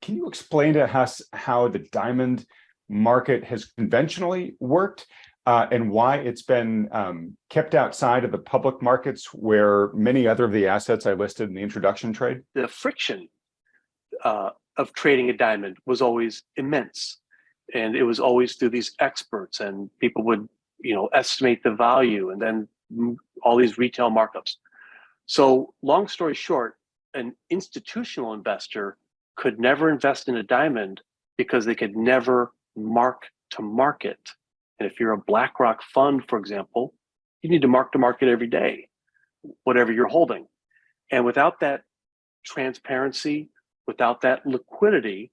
Can you explain to us how the diamond market has conventionally worked and why it's been kept outside of the public markets where many other of the assets I listed in the introduction trade? The friction of trading a diamond was always immense. And it was always through these experts, and people would, estimate the value and then all these retail markups. So long story short, an institutional investor could never invest in a diamond because they could never mark to market. And if you're a BlackRock fund, for example, you need to market every day, whatever you're holding. And without that transparency, without that liquidity,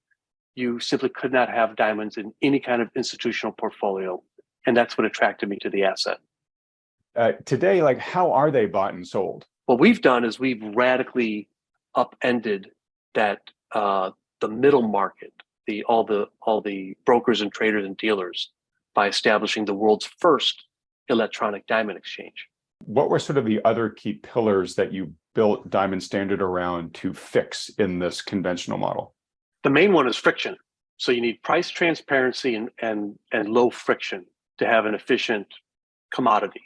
you simply could not have diamonds in any kind of institutional portfolio. And that's what attracted me to the asset. Today, how are they bought and sold? What we've done is we've radically upended that the middle market, all the brokers and traders and dealers, by establishing the world's first electronic diamond exchange. What were sort of the other key pillars that you built Diamond Standard around to fix in this conventional model? The main one is friction. So you need price transparency and low friction to have an efficient commodity.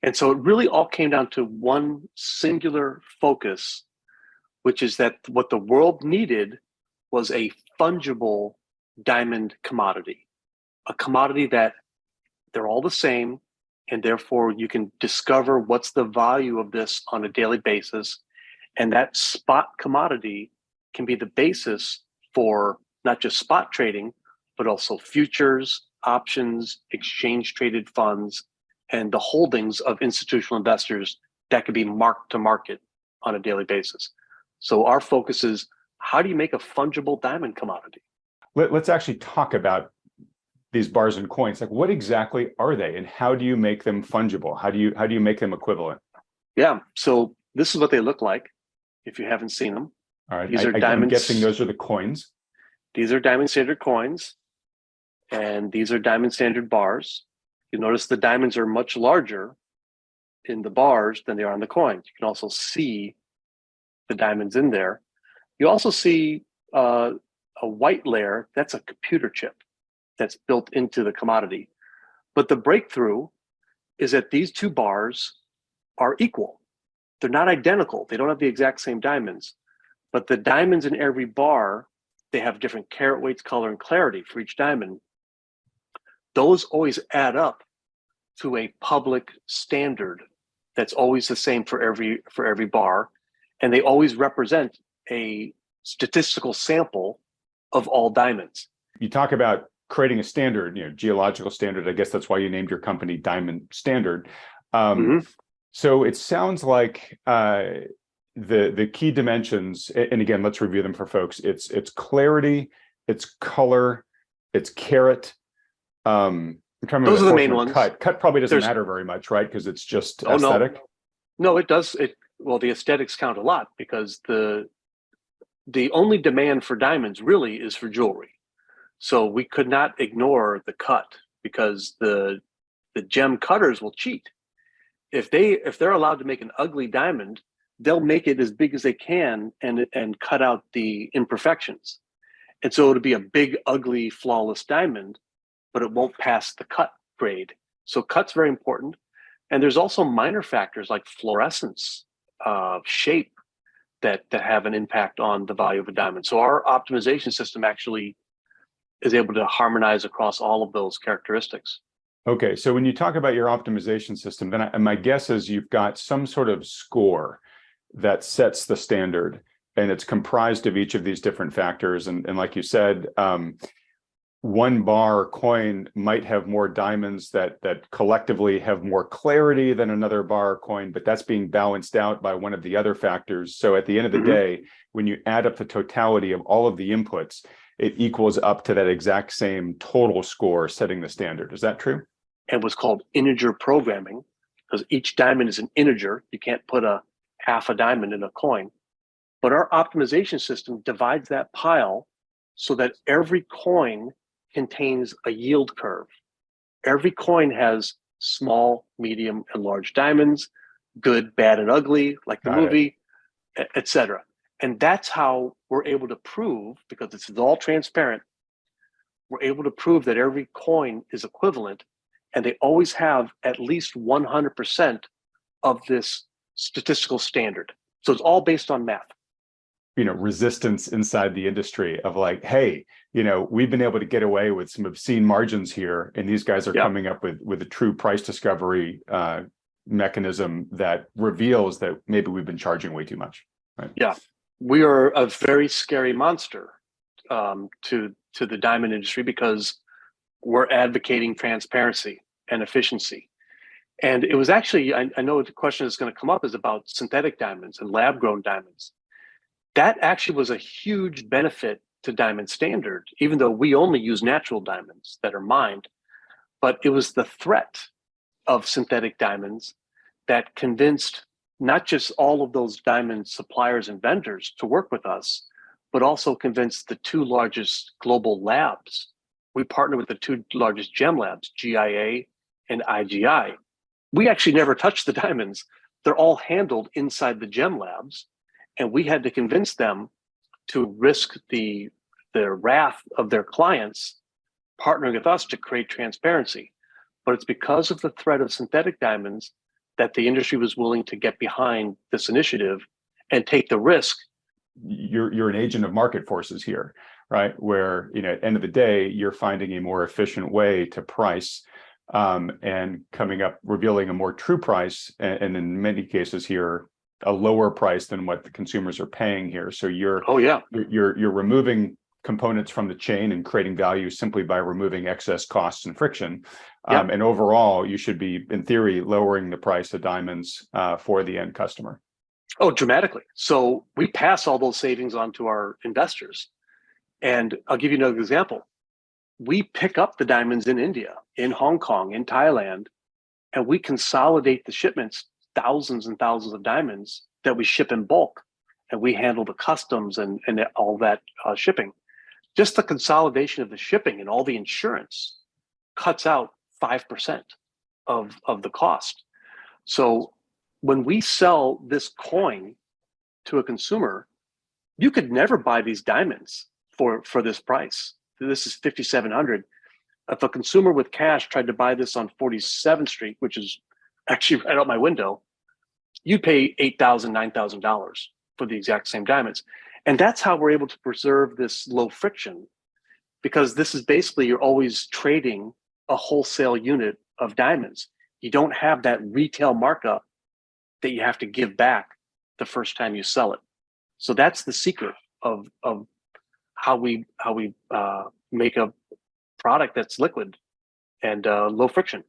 And so it really all came down to one singular focus, which is that what the world needed was a fungible diamond commodity, a commodity that they're all the same, and therefore you can discover what's the value of this on a daily basis. And that spot commodity can be the basis for not just spot trading, but also futures, options, exchange traded funds, and the holdings of institutional investors that could be marked to market on a daily basis. So our focus is, how do you make a fungible diamond commodity? Let's actually talk about these bars and coins. What exactly are they, and how do you make them fungible? How do you make them equivalent? Yeah, so this is what they look like if you haven't seen them. All right, These are diamonds. I'm guessing those are the coins. These are Diamond Standard coins, and these are Diamond Standard bars. You notice the diamonds are much larger in the bars than they are on the coins. You can also see the diamonds in there. You also see a white layer. That's a computer chip that's built into the commodity. But the breakthrough is that these two bars are equal. They're not identical. They don't have the exact same diamonds, but the diamonds in every bar, they have different carat weights, color, and clarity for each diamond. Those always add up to a public standard that's always the same for every bar, and they always represent a statistical sample of all diamonds. You talk about creating a standard, geological standard. I guess that's why you named your company Diamond Standard. So it sounds like the key dimensions, and again, let's review them for folks. It's clarity, it's color, it's carat. Those are the main ones. Cut probably doesn't matter very much, right? Because it's just aesthetic. No, it does. Well, the aesthetics count a lot, because the only demand for diamonds really is for jewelry. So we could not ignore the cut, because the gem cutters will cheat. If they're allowed to make an ugly diamond, they'll make it as big as they can and cut out the imperfections. And so it'll be a big, ugly, flawless diamond, but it won't pass the cut grade. So cut's very important. And there's also minor factors like fluorescence, shape, that have an impact on the value of a diamond. So our optimization system actually is able to harmonize across all of those characteristics. Okay, so when you talk about your optimization system, then my guess is you've got some sort of score that sets the standard, and it's comprised of each of these different factors. And like you said, one bar coin might have more diamonds that collectively have more clarity than another bar coin, but that's being balanced out by one of the other factors. So at the end of the day, when you add up the totality of all of the inputs, it equals up to that exact same total score setting the standard. Is that true? And what's called integer programming, because each diamond is an integer. You can't put a half a diamond in a coin. But our optimization system divides that pile so that every coin contains a yield curve. Every coin has small, medium, and large diamonds, good, bad, and ugly, like the movie, etc. And that's how we're able to prove, because this is all transparent, we're able to prove that every coin is equivalent, and they always have at least 100% of this statistical standard. So it's all based on math. Resistance inside the industry of like, hey, we've been able to get away with some obscene margins here, and these guys are coming up with a true price discovery mechanism that reveals that maybe we've been charging way too much. Right? Yeah, we are a very scary monster to the diamond industry, because we're advocating transparency and efficiency. And it was actually, I know the question that's going to come up is about synthetic diamonds and lab grown diamonds. That actually was a huge benefit to Diamond Standard, even though we only use natural diamonds that are mined. But it was the threat of synthetic diamonds that convinced not just all of those diamond suppliers and vendors to work with us, but also convinced the two largest global labs. We partner with the two largest gem labs, GIA and IGI. We actually never touch the diamonds. They're all handled inside the gem labs. And we had to convince them to risk the wrath of their clients partnering with us to create transparency. But it's because of the threat of synthetic diamonds that the industry was willing to get behind this initiative and take the risk. You're an agent of market forces here, right? Where, at the end of the day, you're finding a more efficient way to price and revealing a more true price. And in many cases here, a lower price than what the consumers are paying here. So you're removing components from the chain and creating value simply by removing excess costs and friction. And overall, you should be, in theory, lowering the price of diamonds for the end customer. Oh, dramatically. So we pass all those savings on to our investors. And I'll give you another example. We pick up the diamonds in India, in Hong Kong, in Thailand, and we consolidate the shipments, thousands and thousands of diamonds that we ship in bulk, and we handle the customs and all that shipping. Just the consolidation of the shipping and all the insurance cuts out 5% of the cost. So when we sell this coin to a consumer, you could never buy these diamonds for this price. This is 5,700. If a consumer with cash tried to buy this on 47th Street, which is actually right out my window, you'd pay $8,000, $9,000 for the exact same diamonds. And that's how we're able to preserve this low friction, because this is basically, you're always trading a wholesale unit of diamonds. You don't have that retail markup that you have to give back the first time you sell it. So that's the secret of how we make a product that's liquid and low friction.